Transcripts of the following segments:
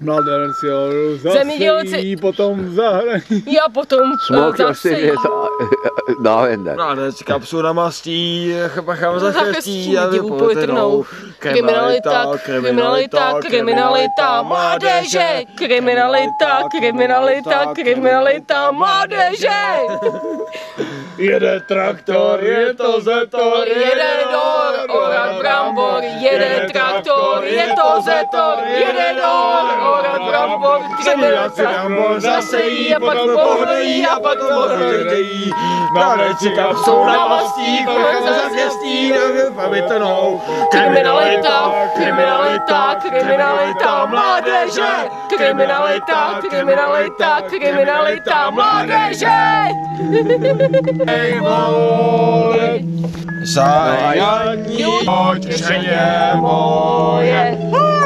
Mladenec jo, zasejí, potom zahraní. A potom zasejí. Náhodně. Mladenec kapsu namastí, chapachám zachrstí a vypotrnou. Kriminalita, kriminalita, kriminalita mládeže. Kriminalita, kriminalita, kriminalita mládeže. Jede traktor, je to zetor, jede dor, orat brambor, jede traktor, je to zetor, jede dor, orat brambor, Zemědělci brambor zasejí, a pak pohlejí, a pak pohlejí. Mladenci kapsou namastí, chapachám zachrstí a vytrnou. Kriminalita, kriminalita, kriminalita mládeže. Kriminalita, kriminalita, kriminalita mládeže. Hej vole, zajaní otěšeně moje.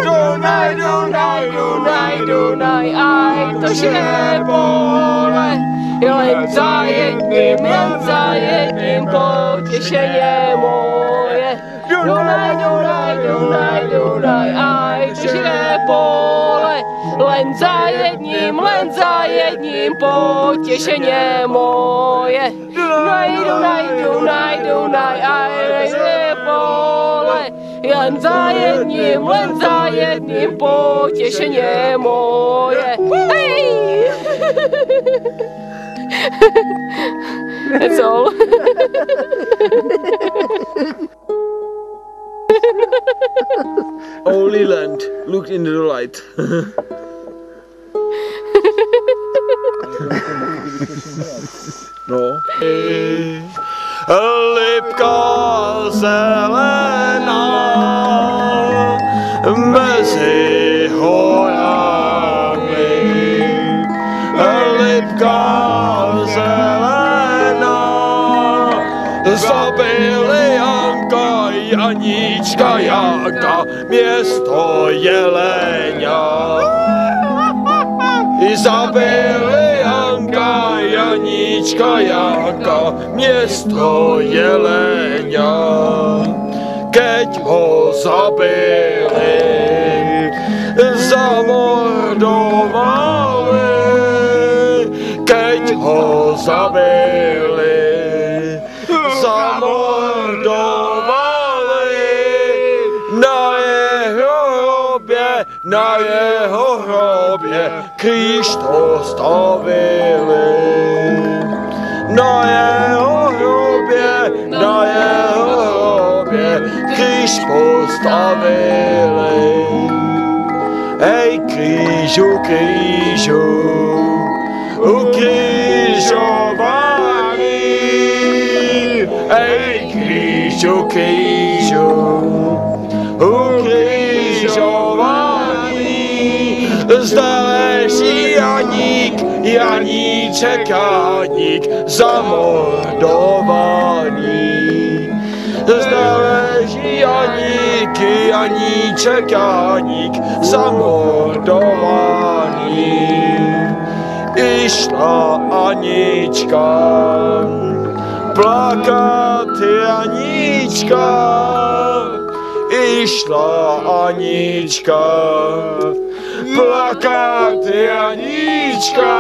Dunaj, Dunaj, Dunaj, Dunaj, aj to je pole. Jen za jedním potěšeně moje. Dunaj, Dunaj, Dunaj, Dunaj, aj to je pole. Len za jedním potěšeně moje. Dunaj, Dunaj, Dunaj, Dunaj, aj to je pole. Len za jedním potěšeně moje. Hej! That's all. Holy land, look into the light. No. Lipka zelená mezi horami. Lipka zelená zabili Janka, Janíčka, Janka, město Jeleňa. Zabili Janka, Janíčka, Janka, město Jeleňa. Keď ho zabili, zamordovali. Keď ho zabili, zamordovali. Na jeho hrobě kříž to stavili. Na jeho hrobě kříž postavili. Hej křížu, křížu, ukřižovaný. Hej křížu, křížu, ukřižovaný. Zde leží Janík, Janíček, Janík, zamordovaný. Zde leží Janík, Janíček, Janík, zamordovaný. Išla Anička plakat, Janíčka. Išla Anička plakat, Janíčka.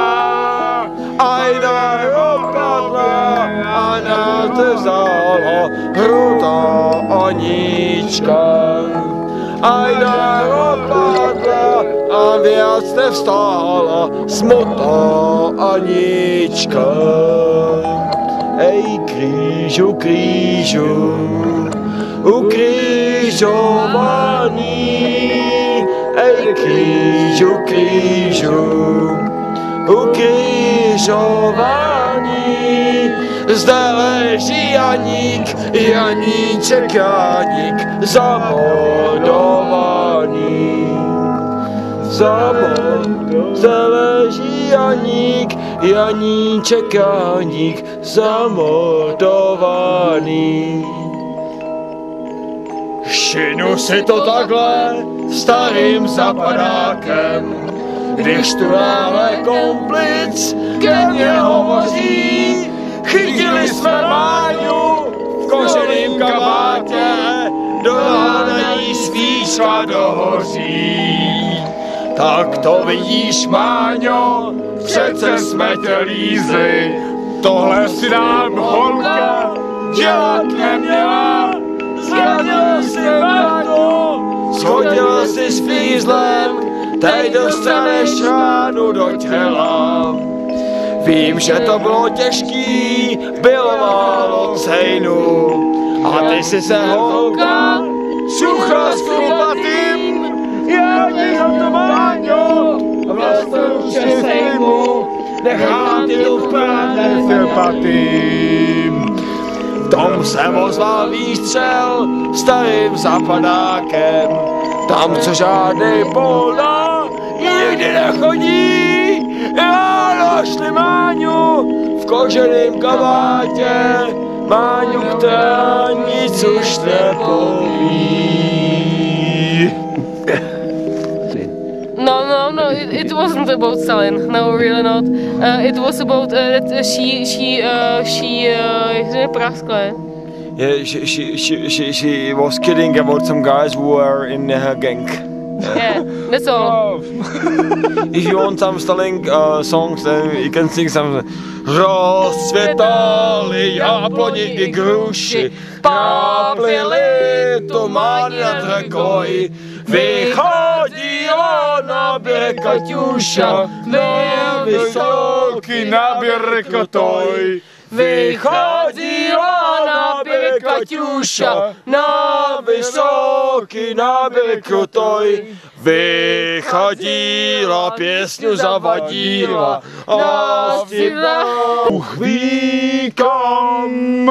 Aj naropadla a natezala hrutá Anička. Aj naropadla a viac nevstála smutná Anička. Ej krížu, krížu, ukřižovaný. Ej krížu, krížu, ukřižovaný. Zde leží Janík, Janíček, Janík, zamordovaný. Zde leží Janík, Janíček, Janík, zamordovaný. Šinu si to takhle starým zapadákem, když tu náhle komplic ke mně hovoří. Chytili jsme Máňu v koženým kabátě, do hádení svíčka dohoří. Tak to vidíš, Máňo, přece jsme tě lízli. Tohle si nám holka dělat neměla. Zradila si Máňo, schodila si s fízlem, teď dostaneš ránu do těla. Vím, že to bylo těžký, bylo málo cejnu, a ty si se holka sucha s chlupatým. Já ti za to, Máňo, vlastně se sejmu, nechám ti tu v prázdné chlupatým. Tom jsem ozval výstřel starým zapadákem, tam co žádnej polda nikdy nechodí. Já našli Máňu v koženém kabátě, Máňu, která nic už nepoví. No, it wasn't about Stalin. No, really not. It was about that she praskle. Yeah, she was kidding about some guys who were in her gang. Yeah, that's all. If you want some Stalin songs, then you can sing some. Rozcvětaly jabloni i gruši, pávily tumány nad řekou. Vychodila na běh Kaťuša, na vysoký na běh Kotoj. Vychodila na běh Kaťuša, na vysoký na běh Kotoj. Vychodila, pěsňu zavadila a zpěvala. Ví kam